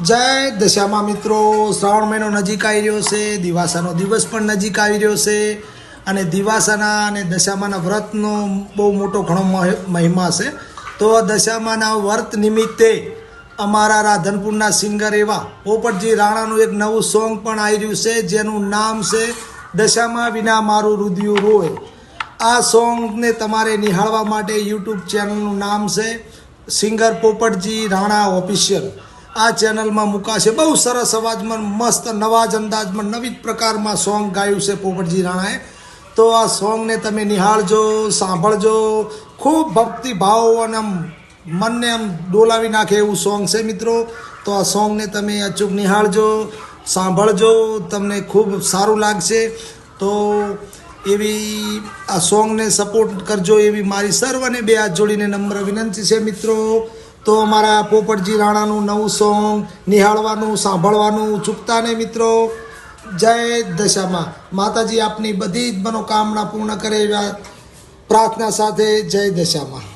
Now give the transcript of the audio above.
જય દશામાં મિત્રો, શ્રાવણ મહિનો નજીક આવી રહ્યો છે, દિવાસાનો દિવસ પણ નજીક આવી રહ્યો છે અને દિવાસાના અને દશામાના વ્રતનો બહુ મોટો ઘણો મહિમા છે. તો દશામાના વ્રત નિમિત્તે અમારા રાધનપુરના સિંગર એવા પોપટજી રાણાનું એક નવું સોંગ પણ આવી રહ્યું છે, જેનું નામ છે દશામાં વિના મારું રુદિયું રોય. આ સોંગને તમારે નિહાળવા માટે યુટ્યુબ ચેનલનું નામ છે સિંગર પોપટજી રાણા ઓફિશિયલ. આ ચેનલમાં મુકાશે. બહુ સરસ અવાજમાં મસ્ત નવા જ અંદાજમાં નવી પ્રકારમાં સોંગ ગાયું છે પોપટજી રાણાએ. તો આ સોંગને તમે નિહાળજો, સાંભળજો. ખૂબ ભક્તિભાવ અને આમ મનને આમ ડોલાવી નાખે એવું સોંગ છે મિત્રો. તો આ સોંગને તમે અચૂક નિહાળજો, સાંભળજો, તમને ખૂબ સારું લાગશે. તો એવી આ સોંગને સપોર્ટ કરજો એવી મારી સર્વને બે હાથ જોડીને નમ્ર વિનંતી છે મિત્રો. તો અમારા પોપટજી રાણાનું નવું સોંગ નિહાળવાનું, સાંભળવાનું ચૂકતા નહીં મિત્રો. જય દશામાં. માતાજી આપની બધી જ મનોકામના પૂર્ણ કરે એવા પ્રાર્થના સાથે જય દશામાં.